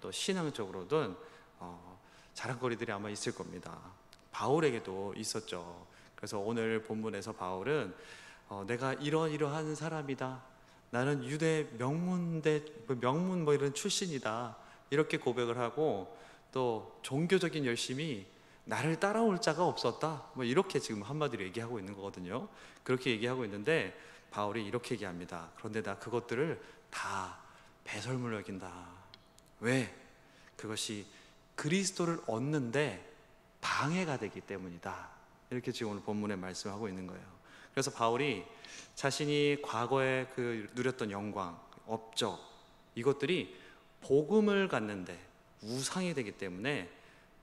또 신앙적으로든 자랑거리들이 아마 있을 겁니다. 바울에게도 있었죠. 그래서 오늘 본문에서 바울은 내가 이러이러한 사람이다, 나는 유대 명문 뭐 이런 출신이다, 이렇게 고백을 하고, 또 종교적인 열심이 나를 따라올 자가 없었다, 뭐 이렇게 지금 한마디로 얘기하고 있는 거거든요. 그렇게 얘기하고 있는데 바울이 이렇게 얘기합니다. 그런데 나 그것들을 다 배설물로 여긴다. 왜? 그것이 그리스도를 얻는데 방해가 되기 때문이다. 이렇게 지금 오늘 본문에 말씀하고 있는 거예요. 그래서 바울이 자신이 과거에 누렸던 영광, 업적, 이것들이 복음을 갖는데 우상이 되기 때문에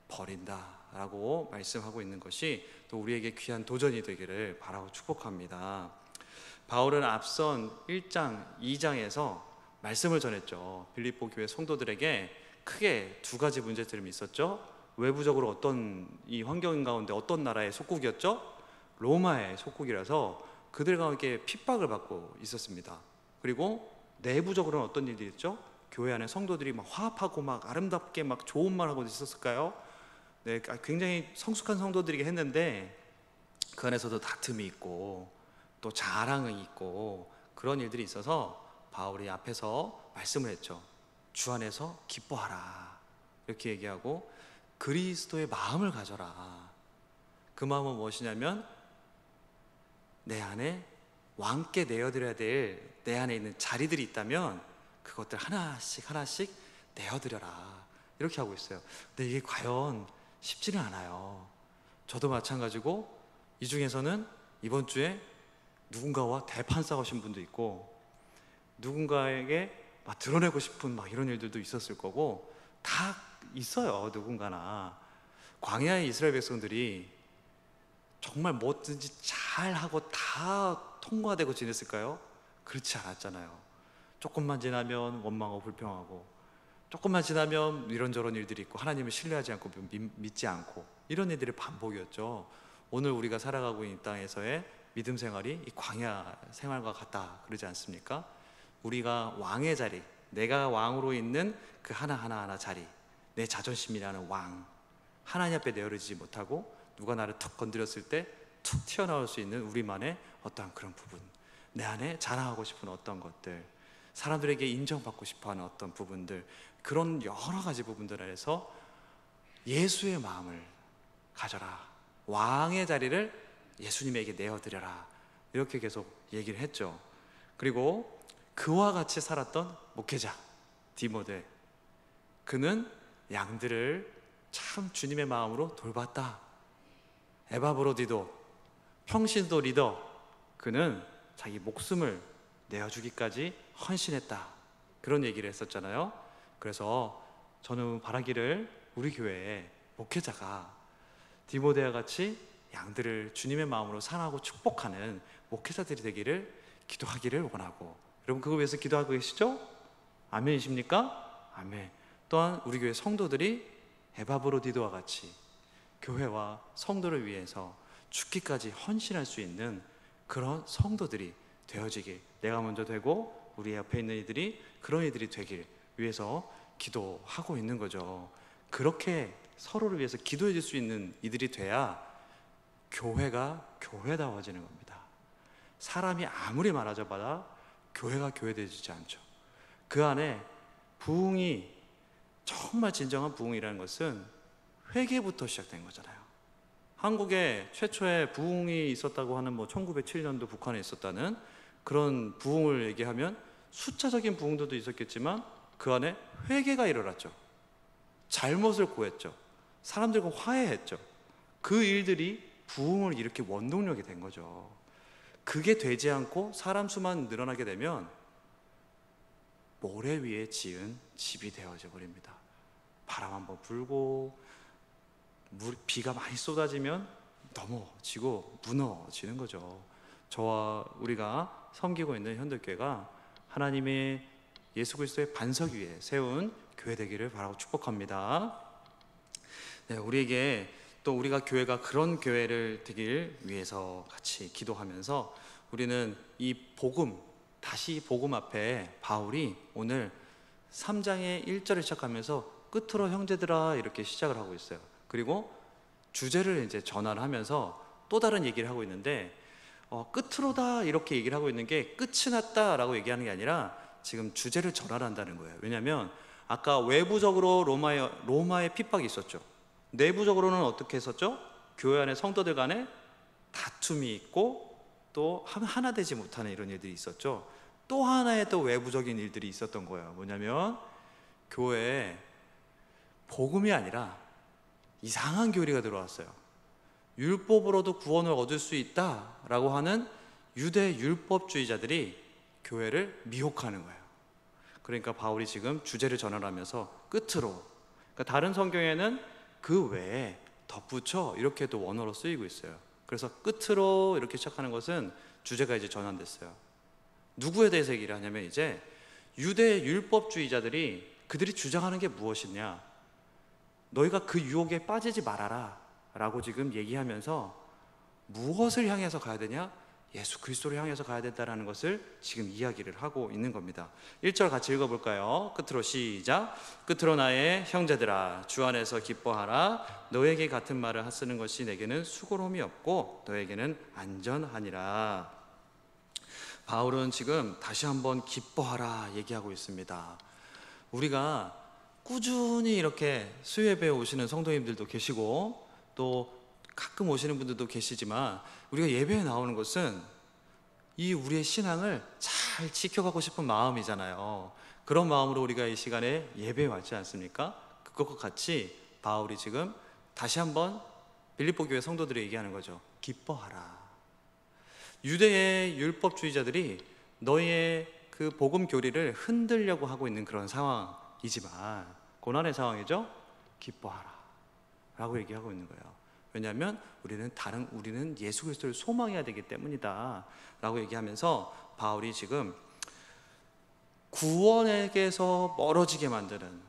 버린다라고 말씀하고 있는 것이 또 우리에게 귀한 도전이 되기를 바라고 축복합니다. 바울은 앞선 1장, 2장에서 말씀을 전했죠. 빌립보 교회 성도들에게 크게 두 가지 문제점이 있었죠. 외부적으로 어떤 이 환경 가운데 어떤 나라의 속국이었죠? 로마의 속국이라서 그들과 함께 핍박을 받고 있었습니다. 그리고 내부적으로는 어떤 일들이 있죠? 교회 안에 성도들이 막 화합하고 막 아름답게 막 좋은 말 하고 있었을까요? 네, 굉장히 성숙한 성도들이 했는데 그 안에서도 다툼이 있고 또 자랑이 있고 그런 일들이 있어서 바울이 앞에서 말씀을 했죠. 주 안에서 기뻐하라, 이렇게 얘기하고 그리스도의 마음을 가져라. 그 마음은 무엇이냐면 내 안에 왕께 내어드려야 될 내 안에 있는 자리들이 있다면 그것들 하나씩 하나씩 내어드려라, 이렇게 하고 있어요. 근데 이게 과연 쉽지는 않아요. 저도 마찬가지고 이 중에서는 이번 주에 누군가와 대판 싸우신 분도 있고 누군가에게 막 드러내고 싶은 막 이런 일들도 있었을 거고 다 있어요. 누군가나. 광야의 이스라엘 백성들이 정말 뭐든지 잘하고 다 통과되고 지냈을까요? 그렇지 않았잖아요. 조금만 지나면 원망하고 불평하고, 조금만 지나면 이런저런 일들이 있고 하나님을 신뢰하지 않고 믿지 않고, 이런 일들이 반복이었죠. 오늘 우리가 살아가고 있는 땅에서의 믿음 생활이 이 광야 생활과 같다 그러지 않습니까? 우리가 왕의 자리, 내가 왕으로 있는 그 하나하나 자리, 내 자존심이라는 왕, 하나님 앞에 내어지지 못하고 누가 나를 툭 건드렸을 때 툭 튀어나올 수 있는 우리만의 어떠한 그런 부분, 내 안에 자랑하고 싶은 어떤 것들, 사람들에게 인정받고 싶어하는 어떤 부분들, 그런 여러 가지 부분들 안에서 예수의 마음을 가져라, 왕의 자리를 예수님에게 내어드려라, 이렇게 계속 얘기를 했죠. 그리고 그와 같이 살았던 목회자 디모데, 그는 양들을 참 주님의 마음으로 돌봤다. 에바브로디도 평신도 리더, 그는 자기 목숨을 내어주기까지 헌신했다, 그런 얘기를 했었잖아요. 그래서 저는 바라기를 우리 교회에 목회자가 디모데와 같이 양들을 주님의 마음으로 사랑하고 축복하는 목회자들이 되기를 기도하기를 원하고, 여러분 그거 위해서 기도하고 계시죠? 아멘이십니까? 아멘. 또한 우리 교회 성도들이 에바브로디도와 같이 교회와 성도를 위해서 죽기까지 헌신할 수 있는 그런 성도들이 되어지길, 내가 먼저 되고 우리 옆에 있는 이들이 그런 이들이 되길 위해서 기도하고 있는 거죠. 그렇게 서로를 위해서 기도해 줄 수 있는 이들이 돼야 교회가 교회다워지는 겁니다. 사람이 아무리 많아져 봐야 교회가 교회되지 않죠. 그 안에 부흥이, 정말 진정한 부흥이라는 것은 회개부터 시작된 거잖아요. 한국에 최초의 부흥이 있었다고 하는 1907년도 북한에 있었다는 그런 부흥을 얘기하면 숫자적인 부흥도 있었겠지만 그 안에 회개가 일어났죠. 잘못을 고했죠. 사람들과 화해했죠. 그 일들이 부흥을 일으킨 원동력이 된 거죠. 그게 되지 않고 사람 수만 늘어나게 되면 모래 위에 지은 집이 되어져 버립니다. 바람 한번 불고 비가 많이 쏟아지면 넘어지고 무너지는 거죠. 저와 우리가 섬기고 있는 현대교회가 하나님의 예수 그리스도의 반석 위에 세운 교회 되기를 바라고 축복합니다. 네, 우리에게 또 우리가 교회가 그런 교회를 되길 위해서 같이 기도하면서 우리는 이 복음, 다시 복음 앞에 바울이 오늘 3장의 1절을 시작하면서 끝으로 형제들아 이렇게 시작을 하고 있어요. 그리고 주제를 이제 전환을 하면서 또 다른 얘기를 하고 있는데 끝으로다 이렇게 얘기를 하고 있는 게 끝이 났다라고 얘기하는 게 아니라 지금 주제를 전환한다는 거예요. 왜냐하면 아까 외부적으로 로마의 핍박이 있었죠. 내부적으로는 어떻게 했었죠? 교회 안에 성도들 간에 다툼이 있고 또 하나 되지 못하는 이런 일들이 있었죠. 또 하나의 또 외부적인 일들이 있었던 거예요. 뭐냐면 교회에 복음이 아니라 이상한 교리가 들어왔어요. 율법으로도 구원을 얻을 수 있다라고 하는 유대 율법주의자들이 교회를 미혹하는 거예요. 그러니까 바울이 지금 주제를 전환하면서 끝으로, 그러니까 다른 성경에는 그 외에 덧붙여 이렇게도 원어로 쓰이고 있어요. 그래서 끝으로 이렇게 시작하는 것은 주제가 이제 전환됐어요. 누구에 대해서 얘기를 하냐면 이제 유대 율법주의자들이 그들이 주장하는 게 무엇이냐, 너희가 그 유혹에 빠지지 말아라 라고 지금 얘기하면서 무엇을 향해서 가야 되냐? 예수 그리스도를 향해서 가야 된다는 것을 지금 이야기를 하고 있는 겁니다. 1절 같이 읽어볼까요? 끝으로 시작. 끝으로 나의 형제들아 주 안에서 기뻐하라. 너에게 같은 말을 쓰는 것이 내게는 수고로움이 없고 너에게는 안전하니라. 바울은 지금 다시 한번 기뻐하라 얘기하고 있습니다. 우리가 꾸준히 이렇게 수요예배에 오시는 성도님들도 계시고 또 가끔 오시는 분들도 계시지만 우리가 예배에 나오는 것은 이 우리의 신앙을 잘 지켜가고 싶은 마음이잖아요. 그런 마음으로 우리가 이 시간에 예배에 왔지 않습니까? 그것과 같이 바울이 지금 다시 한번 빌립보 교회 성도들이 얘기하는 거죠. 기뻐하라. 유대의 율법주의자들이 너희의 그 복음 교리를 흔들려고 하고 있는 그런 상황이지만 고난의 상황이죠. 기뻐하라 라고 얘기하고 있는 거예요. 왜냐하면 우리는 예수 그리스도를 소망해야 되기 때문이다 라고 얘기하면서 바울이 지금 구원에게서 멀어지게 만드는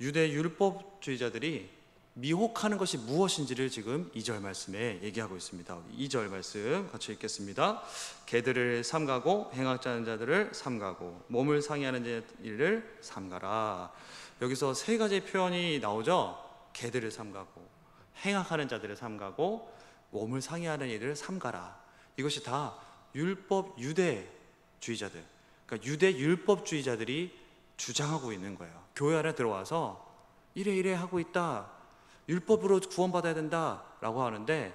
유대 율법주의자들이 미혹하는 것이 무엇인지를 지금 2절 말씀에 얘기하고 있습니다. 2절 말씀 같이 읽겠습니다. 개들을 삼가고 행악하는 자들을 삼가고 몸을 상해하는 일을 삼가라. 여기서 세 가지 표현이 나오죠. 개들을 삼가고 행악하는 자들을 삼가고 몸을 상해하는 일을 삼가라. 이것이 다 율법 유대주의자들, 그러니까 유대 율법주의자들이 주장하고 있는 거예요. 교회 안에 들어와서 이래 하고 있다, 율법으로 구원받아야 된다 라고 하는데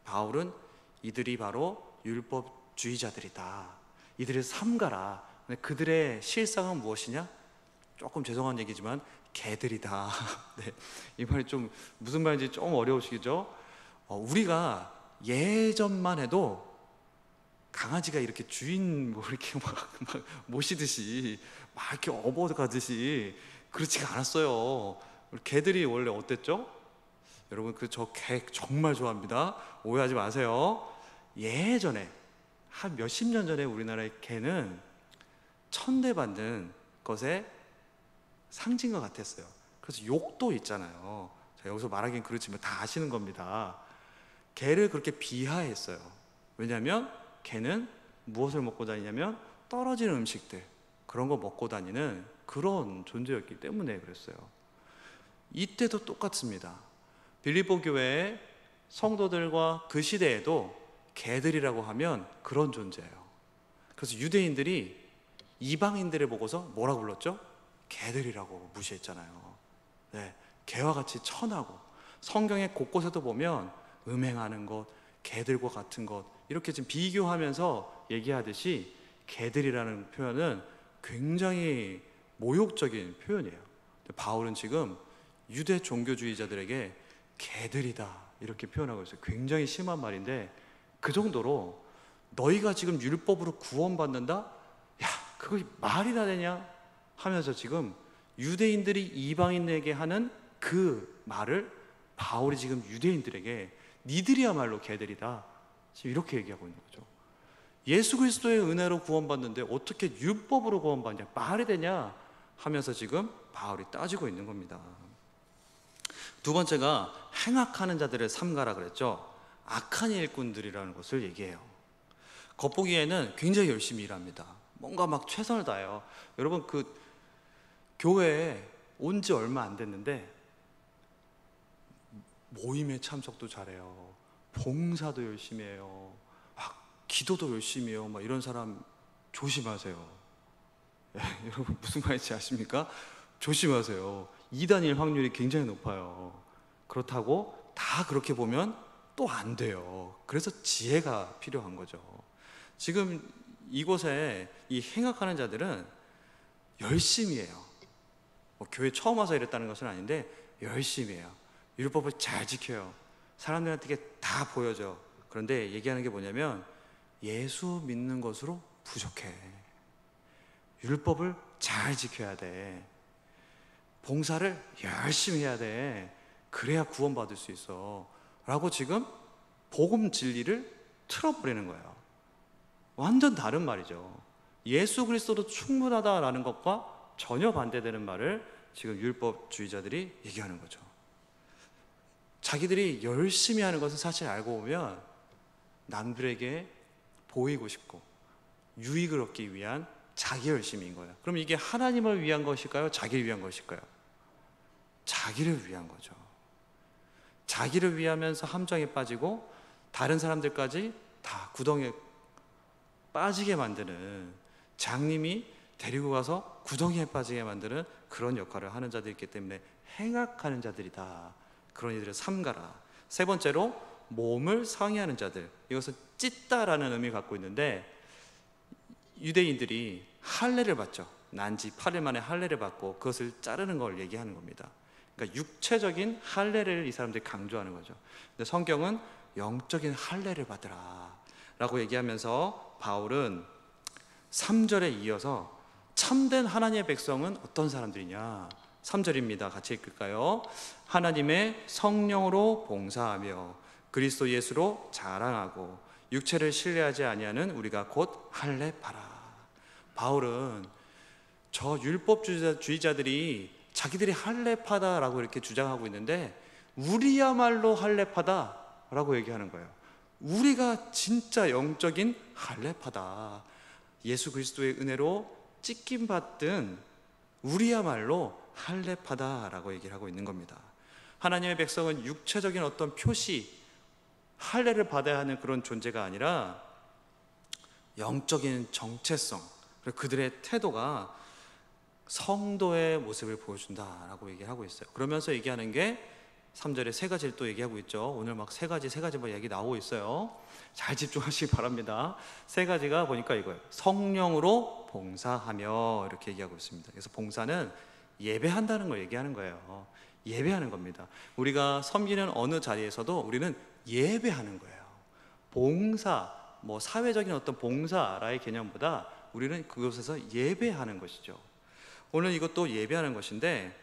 바울은 이들이 바로 율법주의자들이다, 이들을 삼가라. 그들의 실상은 무엇이냐? 조금 죄송한 얘기지만 개들이다. 네, 이 말이 좀 무슨 말인지 좀 어려우시죠? 우리가 예전만 해도 강아지가 이렇게 주인 이렇게 막 모시듯이 막 이렇게 업어가듯이 그렇지가 않았어요. 개들이 원래 어땠죠? 여러분 저 개 정말 좋아합니다. 오해하지 마세요. 예전에 한 몇십 년 전에 우리나라의 개는 천대받는 것의 상징과 같았어요. 그래서 욕도 있잖아요. 자, 여기서 말하긴 그렇지만 다 아시는 겁니다. 개를 그렇게 비하했어요. 왜냐하면 개는 무엇을 먹고 다니냐면 떨어지는 음식들, 그런 거 먹고 다니는 그런 존재였기 때문에 그랬어요. 이때도 똑같습니다. 빌립보 교회의 성도들과 그 시대에도 개들이라고 하면 그런 존재예요. 그래서 유대인들이 이방인들을 보고서 뭐라고 불렀죠? 개들이라고 무시했잖아요. 네, 개와 같이 천하고 성경의 곳곳에도 보면 음행하는 것, 개들과 같은 것 이렇게 지금 비교하면서 얘기하듯이 개들이라는 표현은 굉장히 모욕적인 표현이에요. 바울은 지금 유대 종교주의자들에게 개들이다 이렇게 표현하고 있어요. 굉장히 심한 말인데 그 정도로 너희가 지금 율법으로 구원받는다? 야, 그거 말이나 되냐? 하면서 지금 유대인들이 이방인에게 하는 그 말을 바울이 지금 유대인들에게 니들이야말로 개들이다 지금 이렇게 얘기하고 있는 거죠. 예수 그리스도의 은혜로 구원받는데 어떻게 율법으로 구원받냐, 말이 되냐 하면서 지금 바울이 따지고 있는 겁니다. 두 번째가 행악하는 자들을 삼가라 그랬죠. 악한 일꾼들이라는 것을 얘기해요. 겉보기에는 굉장히 열심히 일합니다. 뭔가 막 최선을 다해요. 여러분 교회에 온 지 얼마 안 됐는데 모임에 참석도 잘해요. 봉사도 열심히 해요. 기도도 열심히 해요. 이런 사람 조심하세요. 여러분 무슨 말인지 아십니까? 조심하세요. 이단일 확률이 굉장히 높아요. 그렇다고 다 그렇게 보면 또 안 돼요. 그래서 지혜가 필요한 거죠. 지금 이곳에 이 행악하는 자들은 열심히 해요. 교회 처음 와서 이랬다는 것은 아닌데 열심히 해요. 율법을 잘 지켜요. 사람들한테 다 보여줘. 그런데 얘기하는 게 뭐냐면 예수 믿는 것으로 부족해. 율법을 잘 지켜야 돼. 봉사를 열심히 해야 돼. 그래야 구원받을 수 있어. 라고 지금 복음 진리를 틀어버리는 거예요. 완전 다른 말이죠. 예수 그리스도도 충분하다라는 것과 전혀 반대되는 말을 지금 율법주의자들이 얘기하는 거죠. 자기들이 열심히 하는 것은 사실 알고 보면 남들에게 보이고 싶고 유익을 얻기 위한 자기 열심인 거예요. 그럼 이게 하나님을 위한 것일까요? 자기를 위한 것일까요? 자기를 위한 거죠. 자기를 위하면서 함정에 빠지고 다른 사람들까지 다 구덩이에 빠지게 만드는, 장님이 데리고 가서 구덩이에 빠지게 만드는 그런 역할을 하는 자들이 있기 때문에 행악하는 자들이다. 그런 이들을 삼가라. 세 번째로 몸을 상해하는 자들. 이것은 찢다라는 의미를 갖고 있는데 유대인들이 할례를 받죠. 난지 8일 만에 할례를 받고 그것을 자르는 걸 얘기하는 겁니다. 그러니까 육체적인 할례를 이 사람들이 강조하는 거죠. 근데 성경은 영적인 할례를 받으라 라고 얘기하면서 바울은 3절에 이어서 참된 하나님의 백성은 어떤 사람들이냐, 3절입니다. 같이 읽을까요? 하나님의 성령으로 봉사하며 그리스도 예수로 자랑하고 육체를 신뢰하지 아니하는 우리가 곧 할례파라. 바울은 저 율법주의자들이 자기들이 할례파다라고 이렇게 주장하고 있는데 우리야말로 할례파다라고 얘기하는 거예요. 우리가 진짜 영적인 할례파다. 예수 그리스도의 은혜로 찢김 받든 우리야말로 할례파다라고 얘기를 하고 있는 겁니다. 하나님의 백성은 육체적인 어떤 표시, 할례를 받아야 하는 그런 존재가 아니라 영적인 정체성, 그리고 그들의 태도가 성도의 모습을 보여준다라고 얘기를 하고 있어요. 그러면서 얘기하는 게 3절에 세 가지를 또 얘기하고 있죠. 오늘 막 세 가지 얘기 나오고 있어요. 잘 집중하시기 바랍니다. 세 가지가 보니까 이거예요. 성령으로 봉사하며 이렇게 얘기하고 있습니다. 그래서 봉사는 예배한다는 걸 얘기하는 거예요. 예배하는 겁니다. 우리가 섬기는 어느 자리에서도 우리는 예배하는 거예요. 봉사, 사회적인 어떤 봉사라의 개념보다 우리는 그곳에서 예배하는 것이죠. 오늘 이것도 예배하는 것인데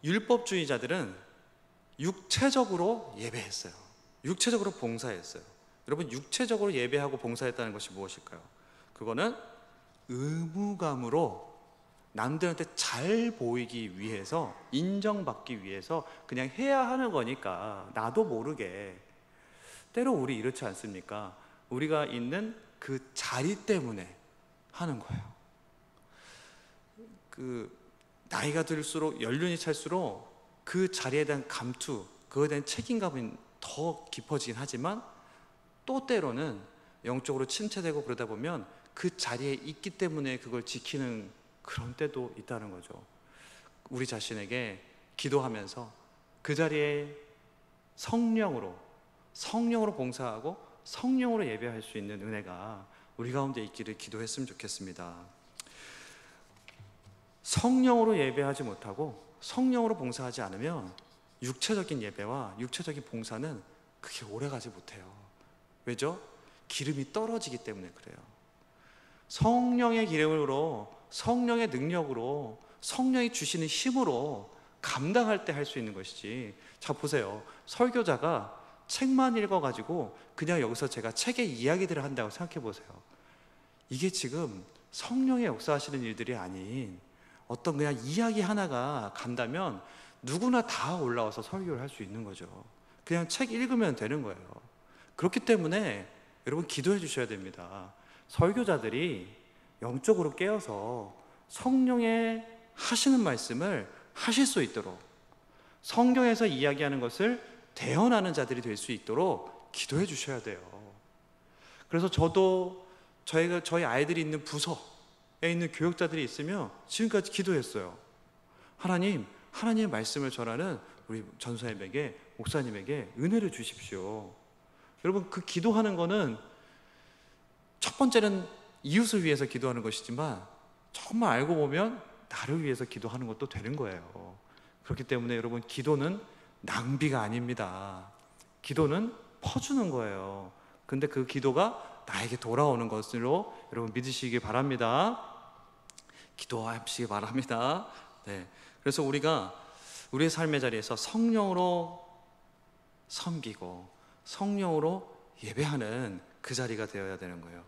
율법주의자들은 육체적으로 예배했어요. 육체적으로 봉사했어요. 여러분, 육체적으로 예배하고 봉사했다는 것이 무엇일까요? 그거는 의무감으로 남들한테 잘 보이기 위해서, 인정받기 위해서 그냥 해야 하는 거니까 나도 모르게. 때로 우리 이렇지 않습니까? 우리가 있는 그 자리 때문에 하는 거예요. 나이가 들수록, 연륜이 찰수록 그 자리에 대한 감투, 그거에 대한 책임감은 더 깊어지긴 하지만 또 때로는 영적으로 침체되고 그러다 보면 그 자리에 있기 때문에 그걸 지키는 그런 때도 있다는 거죠. 우리 자신에게 기도하면서 그 자리에 성령으로 봉사하고 성령으로 예배할 수 있는 은혜가 우리 가운데 있기를 기도했으면 좋겠습니다. 성령으로 예배하지 못하고 성령으로 봉사하지 않으면 육체적인 예배와 육체적인 봉사는 그게 오래가지 못해요. 왜죠? 기름이 떨어지기 때문에 그래요. 성령의 기름으로, 성령의 능력으로, 성령이 주시는 힘으로 감당할 때 할 수 있는 것이지. 자, 보세요. 설교자가 책만 읽어가지고 그냥 여기서 제가 책의 이야기들을 한다고 생각해 보세요. 이게 지금 성령의 역사하시는 일들이 아닌 어떤 그냥 이야기 하나가 간다면 누구나 다 올라와서 설교를 할 수 있는 거죠. 그냥 책 읽으면 되는 거예요. 그렇기 때문에 여러분 기도해 주셔야 됩니다. 설교자들이 영적으로 깨어서 성령의 하시는 말씀을 하실 수 있도록, 성경에서 이야기하는 것을 대언하는 자들이 될 수 있도록 기도해 주셔야 돼요. 그래서 저도 저희 아이들이 있는 부서에 있는 교육자들이 있으면 지금까지 기도했어요. 하나님의 말씀을 전하는 우리 전사님에게, 목사님에게 은혜를 주십시오. 여러분, 그 기도하는 거는 첫 번째는 이웃을 위해서 기도하는 것이지만 정말 알고 보면 나를 위해서 기도하는 것도 되는 거예요. 그렇기 때문에 여러분, 기도는 낭비가 아닙니다. 기도는 퍼주는 거예요. 근데 그 기도가 나에게 돌아오는 것으로 여러분 믿으시기 바랍니다. 기도하시기 바랍니다. 네. 그래서 우리가 우리의 삶의 자리에서 성령으로 섬기고 성령으로 예배하는 그 자리가 되어야 되는 거예요.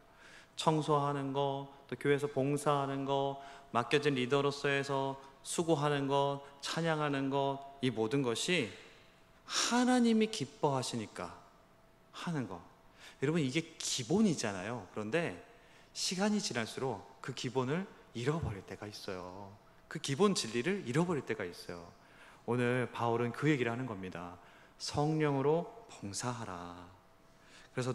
청소하는 거, 또 교회에서 봉사하는 거, 맡겨진 리더로서에서 수고하는 것, 찬양하는 것, 이 모든 것이 하나님이 기뻐하시니까 하는 거. 여러분, 이게 기본이잖아요. 그런데 시간이 지날수록 그 기본을 잃어버릴 때가 있어요. 그 기본 진리를 잃어버릴 때가 있어요. 오늘 바울은 그 얘기를 하는 겁니다. 성령으로 봉사하라. 그래서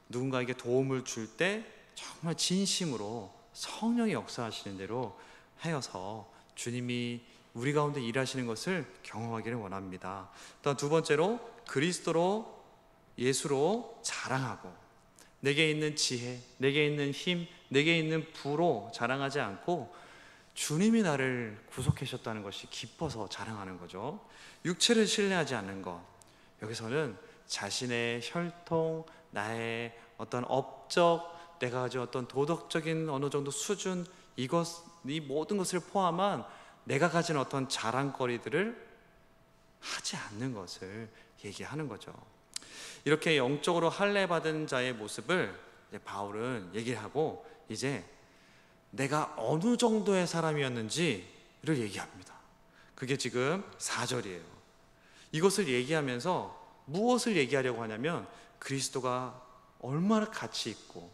누군가에게 도움을 줄 때 정말 진심으로 성령이 역사하시는 대로 하여서 주님이 우리 가운데 일하시는 것을 경험하기를 원합니다. 또 두 번째로, 그리스도로, 예수로 자랑하고, 내게 있는 지혜, 내게 있는 힘, 내게 있는 부로 자랑하지 않고 주님이 나를 구속하셨다는 것이 기뻐서 자랑하는 거죠. 육체를 신뢰하지 않는 것, 여기서는 자신의 혈통, 나의 어떤 업적, 내가 가진 어떤 도덕적인 어느 정도 수준, 이 모든 것을 포함한 내가 가진 어떤 자랑거리들을 하지 않는 것을 얘기하는 거죠. 이렇게 영적으로 할례받은 자의 모습을 이제 바울은 얘기하고, 이제 내가 어느 정도의 사람이었는지를 얘기합니다. 그게 지금 4절이에요. 이것을 얘기하면서 무엇을 얘기하려고 하냐면 그리스도가 얼마나 가치 있고,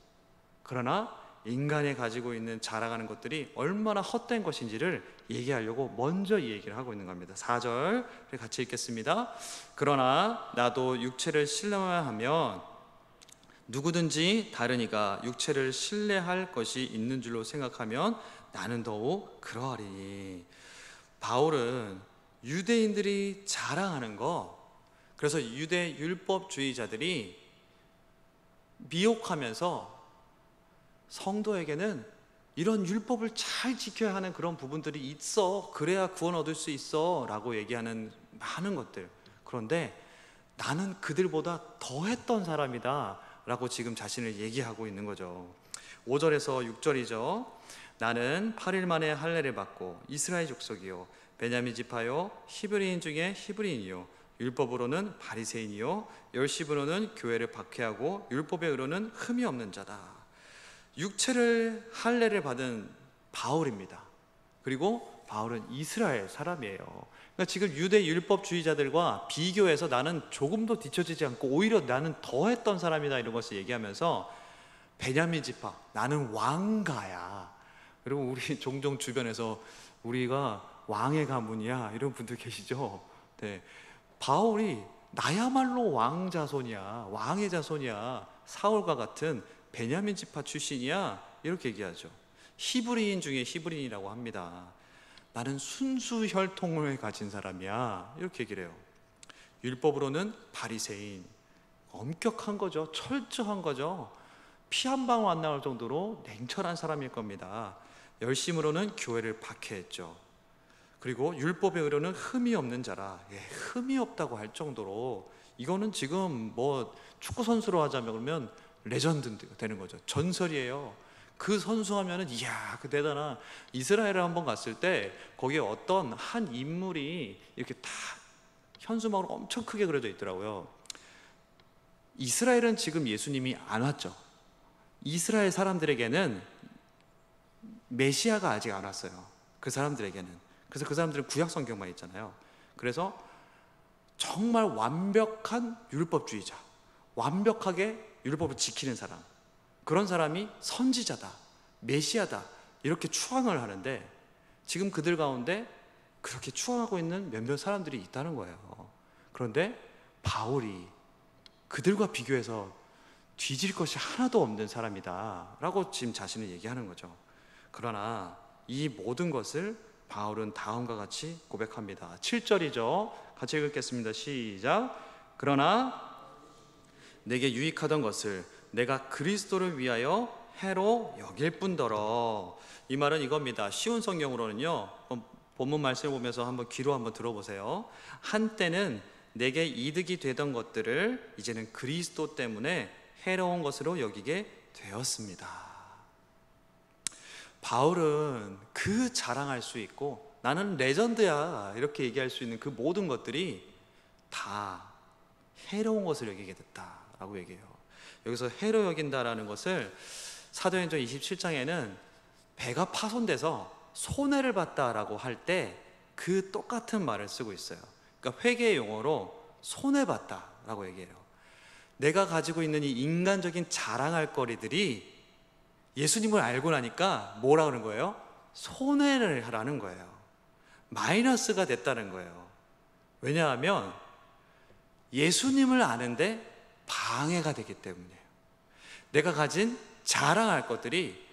그러나 인간이 가지고 있는 자랑하는 것들이 얼마나 헛된 것인지를 얘기하려고 먼저 이 얘기를 하고 있는 겁니다. 4절 같이 읽겠습니다. 그러나 나도 육체를 신뢰하면 누구든지 다른 이가 육체를 신뢰할 것이 있는 줄로 생각하면 나는 더욱 그러하리니. 바울은 유대인들이 자랑하는 거, 그래서 유대 율법주의자들이 미혹하면서 성도에게는 이런 율법을 잘 지켜야 하는 그런 부분들이 있어, 그래야 구원 얻을 수 있어 라고 얘기하는 많은 것들, 그런데 나는 그들보다 더 했던 사람이다 라고 지금 자신을 얘기하고 있는 거죠. 5절에서 6절이죠. 나는 8일 만에 할례를 받고 이스라엘 족속이요 베냐민 지파요 히브리인 중에 히브리인이요 율법으로는 바리새인이요 열심으로는 교회를 박해하고 율법의 의로는 흠이 없는 자다. 육체를 할례를 받은 바울입니다. 그리고 바울은 이스라엘 사람이에요. 그러니까 지금 유대 율법주의자들과 비교해서 나는 조금도 뒤처지지 않고 오히려 나는 더 했던 사람이다, 이런 것을 얘기하면서 베냐민 지파, 나는 왕가야. 그리고 우리 종종 주변에서 우리가 왕의 가문이야 이런 분들 계시죠. 네. 바울이 나야말로 왕 자손이야, 왕의 자손이야, 사울과 같은 베냐민 지파 출신이야, 이렇게 얘기하죠. 히브리인 중에 히브리인이라고 합니다. 나는 순수 혈통을 가진 사람이야, 이렇게 얘기를 해요. 율법으로는 바리새인, 엄격한 거죠. 철저한 거죠. 피 한 방울 안 나올 정도로 냉철한 사람일 겁니다. 열심으로는 교회를 박해했죠. 그리고 율법의 의로는 흠이 없는 자라. 흠이 없다고 할 정도로, 이거는 지금 뭐 축구 선수로 하자면 그러면 레전드 되는 거죠. 전설이에요. 그 선수 하면은 이야, 그 대단한. 이스라엘을 한번 갔을 때 거기에 어떤 한 인물이 이렇게 딱 현수막으로 엄청 크게 그려져 있더라고요. 이스라엘은 지금 예수님이 안 왔죠. 이스라엘 사람들에게는 메시아가 아직 안 왔어요. 그 사람들에게는. 그래서 그 사람들은 구약 성경만 있잖아요. 그래서 정말 완벽한 율법주의자, 완벽하게 율법을 지키는 사람, 그런 사람이 선지자다, 메시아다, 이렇게 추앙을 하는데 지금 그들 가운데 그렇게 추앙하고 있는 몇몇 사람들이 있다는 거예요. 그런데 바울이 그들과 비교해서 뒤질 것이 하나도 없는 사람이다 라고 지금 자신을 얘기하는 거죠. 그러나 이 모든 것을 바울은 다음과 같이 고백합니다. 7절이죠. 같이 읽겠습니다. 시작. 그러나 내게 유익하던 것을 내가 그리스도를 위하여 해로 여길 뿐더러. 이 말은 이겁니다. 쉬운 성경으로는요, 본문 말씀을 보면서 한번 귀로 한번 들어보세요. 한때는 내게 이득이 되던 것들을 이제는 그리스도 때문에 해로운 것으로 여기게 되었습니다. 바울은 그 자랑할 수 있고 나는 레전드야 이렇게 얘기할 수 있는 그 모든 것들이 다 해로운 것을 여기게 됐다라고 얘기해요. 여기서 해로 여긴다라는 것을 사도행전 27장에는 배가 파손돼서 손해를 봤다라고 할 때 그 똑같은 말을 쓰고 있어요. 그러니까 회계 용어로 손해봤다라고 얘기해요. 내가 가지고 있는 이 인간적인 자랑할 거리들이 예수님을 알고 나니까 뭐라 그러는 거예요? 손해를 하라는 거예요. 마이너스가 됐다는 거예요. 왜냐하면 예수님을 아는데 방해가 되기 때문이에요. 내가 가진 자랑할 것들이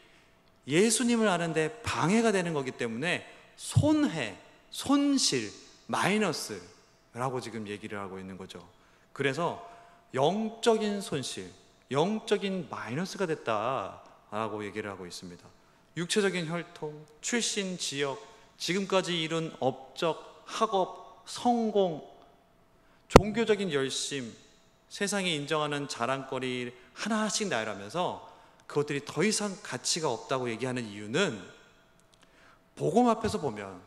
예수님을 아는데 방해가 되는 거기 때문에 손해, 손실, 마이너스라고 지금 얘기를 하고 있는 거죠. 그래서 영적인 손실, 영적인 마이너스가 됐다라고 얘기를 하고 있습니다. 육체적인 혈통, 출신 지역, 지금까지 이룬 업적, 학업, 성공, 종교적인 열심, 세상이 인정하는 자랑거리 하나씩 나열하면서 그것들이 더 이상 가치가 없다고 얘기하는 이유는 복음 앞에서 보면,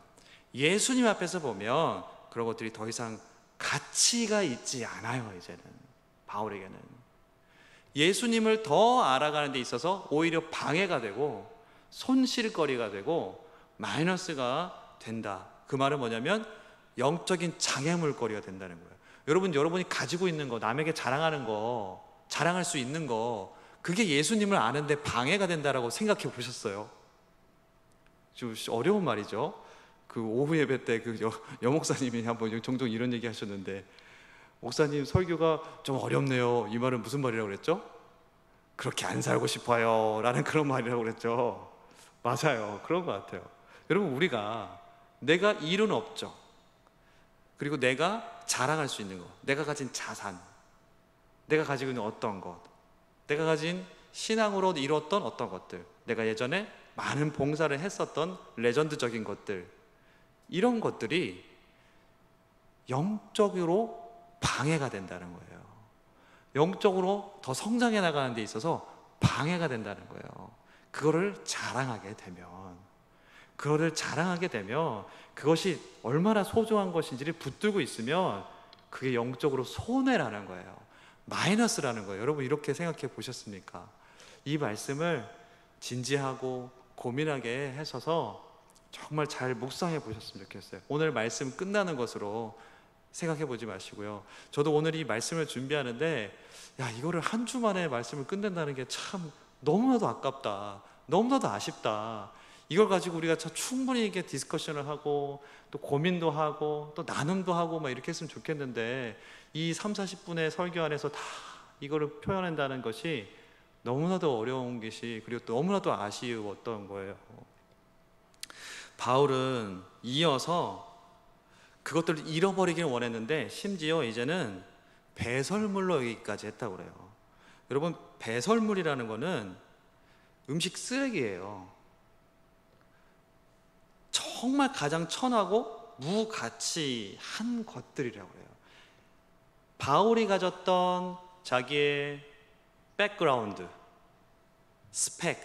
예수님 앞에서 보면 그런 것들이 더 이상 가치가 있지 않아요. 이제는 바울에게는 예수님을 더 알아가는 데 있어서 오히려 방해가 되고 손실거리가 되고 마이너스가 된다. 그 말은 뭐냐면 영적인 장애물거리가 된다는 거예요. 여러분이 가지고 있는 거, 남에게 자랑하는 거, 자랑할 수 있는 거, 그게 예수님을 아는데 방해가 된다라고 생각해 보셨어요? 좀 어려운 말이죠. 그 오후 예배 때 그 여목사님이 한번 종종 이런 얘기 하셨는데, 목사님 설교가 좀 어렵네요. 이 말은 무슨 말이라고 그랬죠? 그렇게 안 살고 싶어요 라는 그런 말이라고 그랬죠. 맞아요. 그런 것 같아요. 여러분, 우리가 내가 이룬 업적, 그리고 내가 자랑할 수 있는 것, 내가 가진 자산, 내가 가지고 있는 어떤 것, 내가 가진 신앙으로 이뤘던 어떤 것들, 내가 예전에 많은 봉사를 했었던 레전드적인 것들, 이런 것들이 영적으로 방해가 된다는 거예요. 영적으로 더 성장해 나가는 데 있어서 방해가 된다는 거예요. 그거를 자랑하게 되면 그것이 얼마나 소중한 것인지를 붙들고 있으면 그게 영적으로 손해라는 거예요. 마이너스라는 거예요. 여러분, 이렇게 생각해 보셨습니까? 이 말씀을 진지하고 고민하게 하셔서 정말 잘 묵상해 보셨으면 좋겠어요. 오늘 말씀 끝나는 것으로 생각해 보지 마시고요. 저도 오늘 이 말씀을 준비하는데, 이거를 한 주 만에 말씀을 끝낸다는 게 참 너무나도 아깝다, 너무나도 아쉽다. 이걸 가지고 우리가 참 충분히 이렇게 디스커션을 하고 또 고민도 하고 또 나눔도 하고 막 이렇게 했으면 좋겠는데, 이 30-40분의 설교 안에서 다 이거를 표현한다는 것이 너무나도 어려운 것이, 그리고 너무나도 아쉬웠던 거예요. 바울은 이어서 그것들을 잃어버리기를 원했는데 심지어 이제는 배설물로 여기까지 했다고 그래요. 여러분, 배설물이라는 거는 음식 쓰레기예요. 정말 가장 천하고 무가치한 것들이라고 해요. 바울이 가졌던 자기의 백그라운드, 스펙,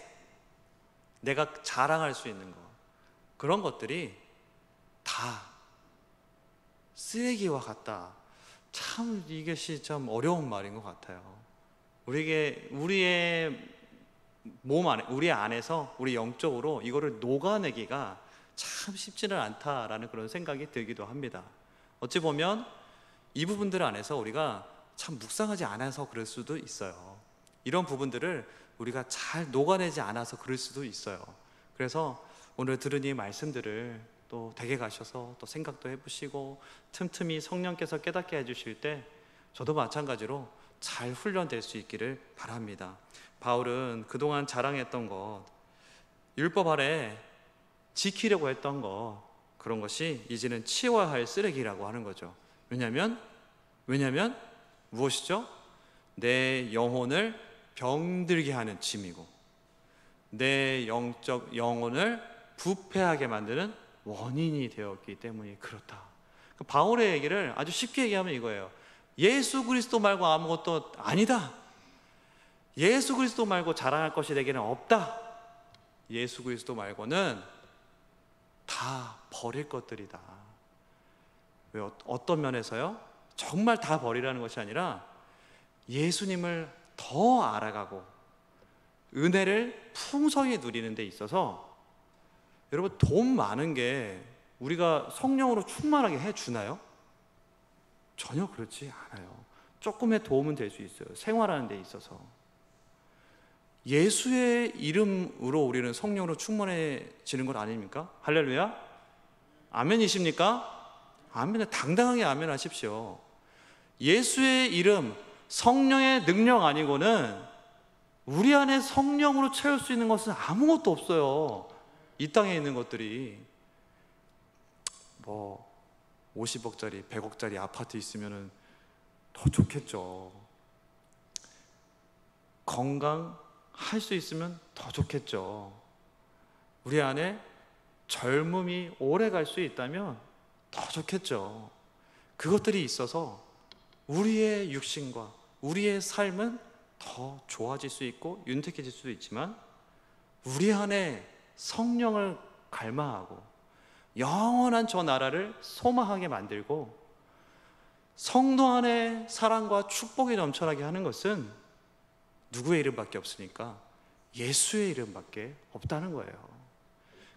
내가 자랑할 수 있는 것, 그런 것들이 다 쓰레기와 같다. 참 이것이 참 어려운 말인 것 같아요. 우리의 몸 안에, 우리 안에서, 우리 영적으로 이거를 녹아내기가 참 쉽지는 않다라는 그런 생각이 들기도 합니다. 어찌 보면 이 부분들 안에서 우리가 참 묵상하지 않아서 그럴 수도 있어요. 이런 부분들을 우리가 잘 녹아내지 않아서 그럴 수도 있어요. 그런 부분들을 우리가 잘 녹아내지 않아서 그럴 수도 있어요. 그런 부분들을 우리가 잘 녹아내지 않아서 그럴 수도 있어요. 그런 부분들을 우리가 잘 녹아내지 않아서 그럴 수도 있어요. 그런 부분들을 우리가 잘 녹아내지 않아서 그럴 수도 있어요. 그런 부분들을 우리가 잘 녹아내지 않아서 그럴 수도 있어요. 그래서 오늘 들은 이 말씀들을 또 댁에 가셔서 또 생각도 해보시고 틈틈이 성령께서 깨닫게 해주실 때 저도 마찬가지로 잘 훈련될 수 있기를 바랍니다. 바울은 그동안 자랑했던 것, 율법 아래 지키려고 했던 것, 그런 것이 이제는 치워야 할 쓰레기라고 하는 거죠. 왜냐하면 무엇이죠? 내 영혼을 병들게 하는 짐이고 내 영적 영혼을 부패하게 만드는 원인이 되었기 때문에 그렇다. 바울의 얘기를 아주 쉽게 얘기하면 이거예요. 예수 그리스도 말고 아무것도 아니다. 예수 그리스도 말고 자랑할 것이 내게는 없다. 예수 그리스도 말고는 다 버릴 것들이다. 왜? 어떤 면에서요? 정말 다 버리라는 것이 아니라 예수님을 더 알아가고 은혜를 풍성히 누리는 데 있어서, 여러분, 돈 많은 게 우리가 성령으로 충만하게 해주나요? 전혀 그렇지 않아요. 조금의 도움은 될 수 있어요. 생활하는 데 있어서. 예수의 이름으로 우리는 성령으로 충만해지는 것 아닙니까? 할렐루야? 아멘이십니까? 아멘. 당당하게 아멘 하십시오. 예수의 이름, 성령의 능력 아니고는 우리 안에 성령으로 채울 수 있는 것은 아무것도 없어요. 이 땅에 있는 것들이 50억짜리 100억짜리 아파트 있으면 더 좋겠죠. 건강할 수 있으면 더 좋겠죠. 우리 안에 젊음이 오래 갈 수 있다면 더 좋겠죠. 그것들이 있어서 우리의 육신과 우리의 삶은 더 좋아질 수 있고 윤택해질 수도 있지만, 우리 안에 성령을 갈망하고 영원한 저 나라를 소망하게 만들고 성도 안에 사랑과 축복이 넘쳐나게 하는 것은 누구의 이름밖에 없으니까 예수의 이름밖에 없다는 거예요.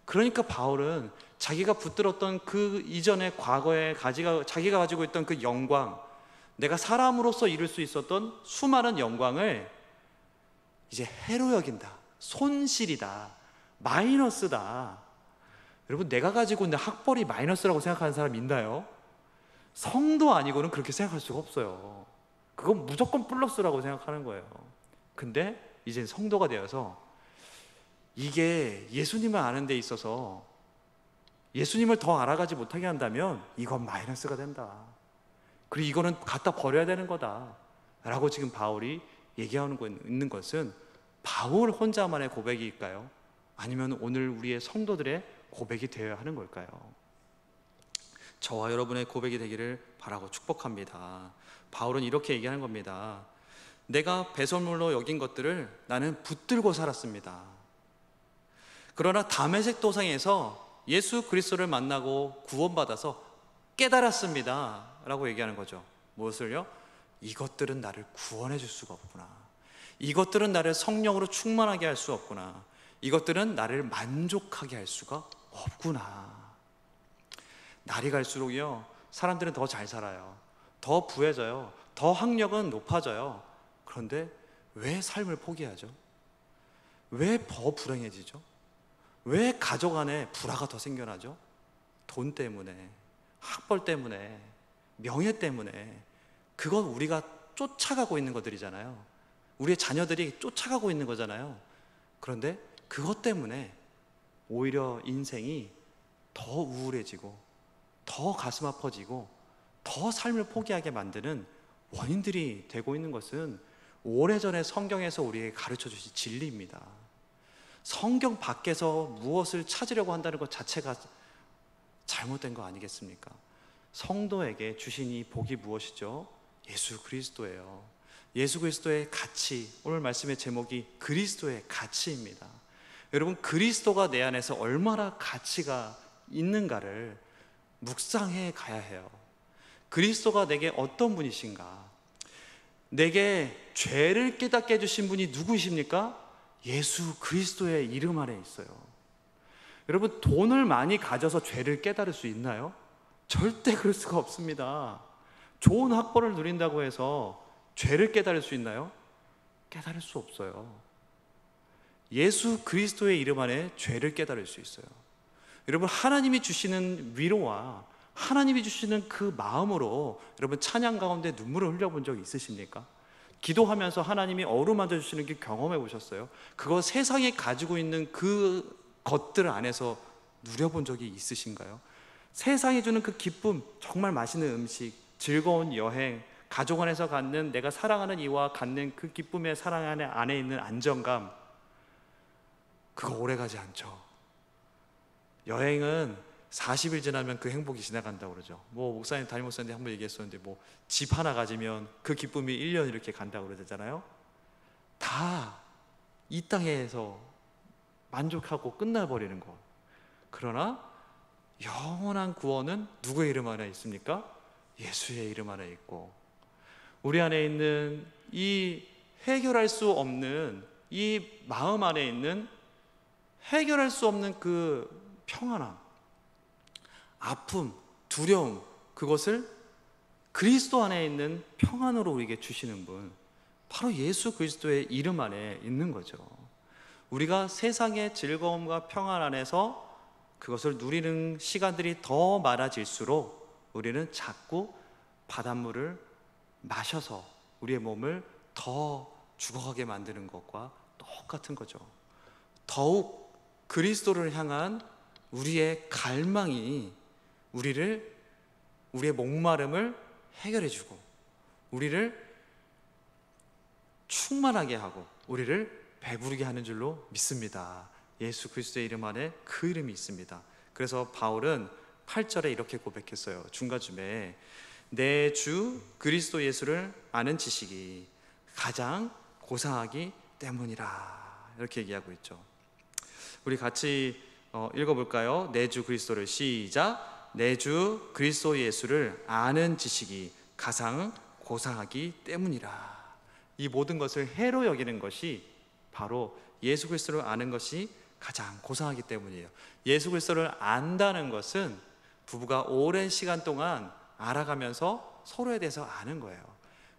그러니까 바울은 자기가 붙들었던 그 이전의 과거에 자기가 가지고 있던 그 영광, 내가 사람으로서 이룰 수 있었던 수많은 영광을 이제 해로 여긴다, 손실이다, 마이너스다. 여러분, 내가 가지고 있는 학벌이 마이너스라고 생각하는 사람 있나요? 성도 아니고는 그렇게 생각할 수가 없어요. 그건 무조건 플러스라고 생각하는 거예요. 근데 이제 성도가 되어서 이게 예수님을 아는 데 있어서 예수님을 더 알아가지 못하게 한다면 이건 마이너스가 된다. 그리고 이거는 갖다 버려야 되는 거다 라고 지금 바울이 얘기하고 있는 것은 바울 혼자만의 고백일까요? 아니면 오늘 우리의 성도들의 고백이 되어야 하는 걸까요? 저와 여러분의 고백이 되기를 바라고 축복합니다. 바울은 이렇게 얘기하는 겁니다. 내가 배설물로 여긴 것들을 나는 붙들고 살았습니다. 그러나 다메섹 도상에서 예수 그리스도를 만나고 구원받아서 깨달았습니다 라고 얘기하는 거죠. 무엇을요? 이것들은 나를 구원해 줄 수가 없구나. 이것들은 나를 성령으로 충만하게 할 수 없구나. 이것들은 나를 만족하게 할 수가 없구나. 날이 갈수록요, 사람들은 더 잘 살아요. 더 부해져요. 더 학력은 높아져요. 그런데 왜 삶을 포기하죠? 왜 더 불행해지죠? 왜 가족 안에 불화가 더 생겨나죠? 돈 때문에, 학벌 때문에, 명예 때문에. 그건 우리가 쫓아가고 있는 것들이잖아요. 우리의 자녀들이 쫓아가고 있는 거잖아요. 그런데 그것 때문에 오히려 인생이 더 우울해지고 더 가슴 아파지고 더 삶을 포기하게 만드는 원인들이 되고 있는 것은 오래전에 성경에서 우리에게 가르쳐 주신 진리입니다. 성경 밖에서 무엇을 찾으려고 한다는 것 자체가 잘못된 거 아니겠습니까? 성도에게 주신 이 복이 무엇이죠? 예수 그리스도예요. 예수 그리스도의 가치, 오늘 말씀의 제목이 그리스도의 가치입니다. 여러분, 그리스도가 내 안에서 얼마나 가치가 있는가를 묵상해 가야 해요. 그리스도가 내게 어떤 분이신가? 내게 죄를 깨닫게 해주신 분이 누구이십니까? 예수 그리스도의 이름 안에 있어요. 여러분, 돈을 많이 가져서 죄를 깨달을 수 있나요? 절대 그럴 수가 없습니다. 좋은 학벌을 누린다고 해서 죄를 깨달을 수 있나요? 깨달을 수 없어요. 예수 그리스도의 이름 안에 죄를 깨달을 수 있어요. 여러분, 하나님이 주시는 위로와 하나님이 주시는 그 마음으로 여러분 찬양 가운데 눈물을 흘려본 적 있으십니까? 기도하면서 하나님이 어루만져 주시는 게 경험해 보셨어요? 그거 세상에 가지고 있는 그 것들 안에서 누려본 적이 있으신가요? 세상이 주는 그 기쁨, 정말 맛있는 음식, 즐거운 여행, 가족 안에서 갖는 내가 사랑하는 이와 갖는 그 기쁨의 사랑 안에 있는 안정감, 그거 오래가지 않죠. 여행은 40일 지나면 그 행복이 지나간다고 그러죠. 목사님, 담임 목사님 한번 얘기했었는데 집 하나 가지면 그 기쁨이 1년 이렇게 간다고 그러잖아요. 다 이 땅에서 만족하고 끝나버리는 것. 그러나 영원한 구원은 누구의 이름 안에 있습니까? 예수의 이름 안에 있고, 우리 안에 있는 이 해결할 수 없는 이 마음 안에 있는 해결할 수 없는 그 평안함, 아픔, 두려움, 그것을 그리스도 안에 있는 평안으로 우리에게 주시는 분, 바로 예수 그리스도의 이름 안에 있는 거죠. 우리가 세상의 즐거움과 평안 안에서 그것을 누리는 시간들이 더 많아질수록 우리는 자꾸 바닷물을 마셔서 우리의 몸을 더 죽어가게 만드는 것과 똑같은 거죠. 더욱 그리스도를 향한 우리의 갈망이 우리의 목마름을 해결해주고 우리를 충만하게 하고 우리를 배부르게 하는 줄로 믿습니다. 예수 그리스도의 이름 안에 그 이름이 있습니다. 그래서 바울은 8절에 이렇게 고백했어요. 중간쯤에 내 주 그리스도 예수를 아는 지식이 가장 고상하기 때문이라, 이렇게 얘기하고 있죠. 우리 같이 읽어볼까요? 내 주 그리스도를, 시작. 내 주 그리스도 예수를 아는 지식이 가장 고상하기 때문이라. 이 모든 것을 해로 여기는 것이 바로 예수 그리스도를 아는 것이 가장 고상하기 때문이에요. 예수 그리스도를 안다는 것은 부부가 오랜 시간 동안 알아가면서 서로에 대해서 아는 거예요.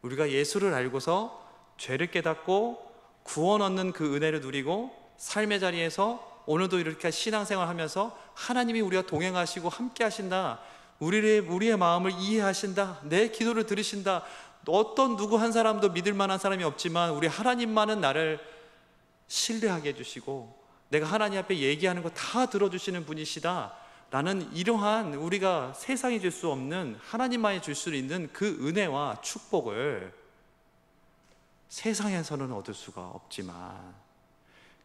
우리가 예수를 알고서 죄를 깨닫고 구원 얻는 그 은혜를 누리고 삶의 자리에서 오늘도 이렇게 신앙생활 하면서 하나님이 우리와 동행하시고 함께 하신다, 우리의 마음을 이해하신다, 내 기도를 들으신다, 어떤 누구 한 사람도 믿을 만한 사람이 없지만 우리 하나님만은 나를 신뢰하게 해주시고 내가 하나님 앞에 얘기하는 거 다 들어주시는 분이시다 라는 이러한 우리가 세상이 줄 수 없는 하나님만이 줄 수 있는 그 은혜와 축복을 세상에서는 얻을 수가 없지만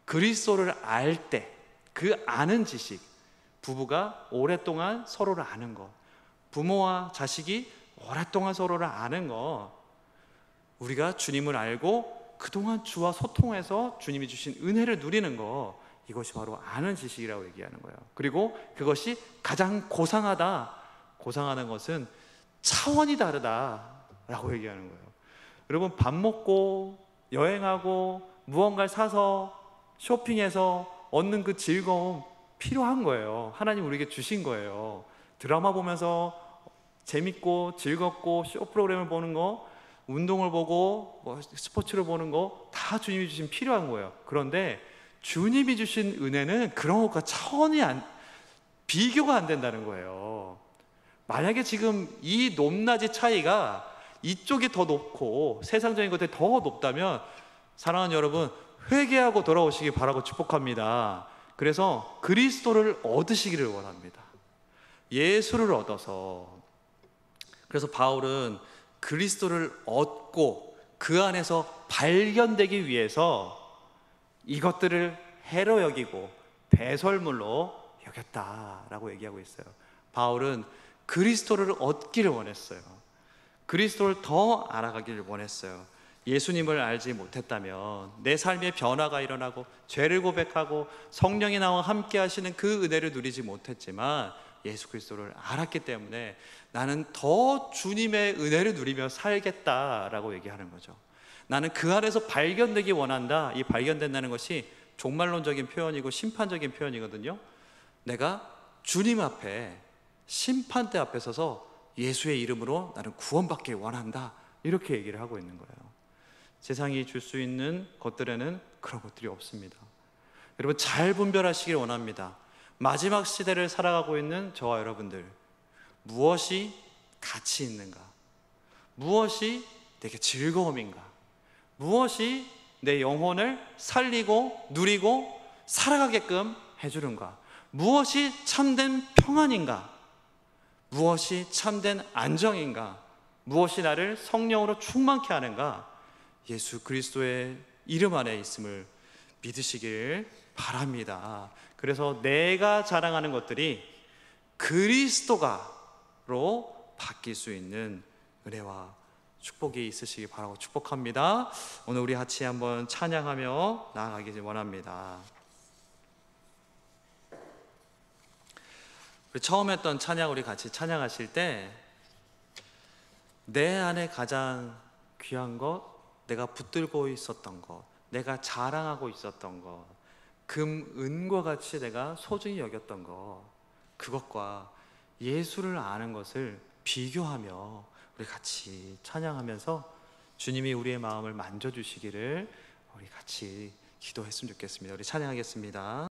그리스도를 알 때 그 아는 지식, 부부가 오랫동안 서로를 아는 것, 부모와 자식이 오랫동안 서로를 아는 것, 우리가 주님을 알고 그동안 주와 소통해서 주님이 주신 은혜를 누리는 것, 이것이 바로 아는 지식이라고 얘기하는 거예요. 그리고 그것이 가장 고상하다, 고상하는 것은 차원이 다르다라고 얘기하는 거예요. 여러분, 밥 먹고 여행하고 무언가를 사서 쇼핑해서 얻는 그 즐거움 필요한 거예요. 하나님 우리에게 주신 거예요. 드라마 보면서 재밌고 즐겁고 쇼 프로그램을 보는 거, 운동을 보고 스포츠를 보는 거 다 주님이 주신 필요한 거예요. 그런데 주님이 주신 은혜는 그런 것과 차원이 비교가 안 된다는 거예요. 만약에 지금 이 높낮이 차이가 이쪽이 더 높고 세상적인 것들이 더 높다면 사랑하는 여러분, 회개하고 돌아오시기 바라고 축복합니다. 그래서 그리스도를 얻으시기를 원합니다. 예수를 얻어서. 그래서 바울은 그리스도를 얻고 그 안에서 발견되기 위해서 이것들을 해로 여기고 배설물로 여겼다라고 얘기하고 있어요. 바울은 그리스도를 얻기를 원했어요. 그리스도를 더 알아가기를 원했어요. 예수님을 알지 못했다면 내 삶에 변화가 일어나고 죄를 고백하고 성령이 나와 함께 하시는 그 은혜를 누리지 못했지만 예수 그리스도를 알았기 때문에 나는 더 주님의 은혜를 누리며 살겠다라고 얘기하는 거죠. 나는 그 안에서 발견되기 원한다. 이 발견된다는 것이 종말론적인 표현이고 심판적인 표현이거든요. 내가 주님 앞에 심판대 앞에 서서 예수의 이름으로 나는 구원받길 원한다, 이렇게 얘기를 하고 있는 거예요. 세상이 줄 수 있는 것들에는 그런 것들이 없습니다. 여러분 잘 분별하시길 원합니다. 마지막 시대를 살아가고 있는 저와 여러분들, 무엇이 가치 있는가? 무엇이 내게 즐거움인가? 무엇이 내 영혼을 살리고 누리고 살아가게끔 해주는가? 무엇이 참된 평안인가? 무엇이 참된 안정인가? 무엇이 나를 성령으로 충만케 하는가? 예수 그리스도의 이름 안에 있음을 믿으시길 바랍니다. 그래서 내가 자랑하는 것들이 그리스도가로 바뀔 수 있는 은혜와 축복이 있으시기 바라고 축복합니다. 오늘 우리 같이 한번 찬양하며 나아가기 원합니다. 우리 처음 했던 찬양, 우리 같이 찬양하실 때 내 안에 가장 귀한 것, 내가 붙들고 있었던 것, 내가 자랑하고 있었던 것, 금, 은과 같이 내가 소중히 여겼던 것, 그것과 예수를 아는 것을 비교하며 우리 같이 찬양하면서 주님이 우리의 마음을 만져주시기를 우리 같이 기도했으면 좋겠습니다. 우리 찬양하겠습니다.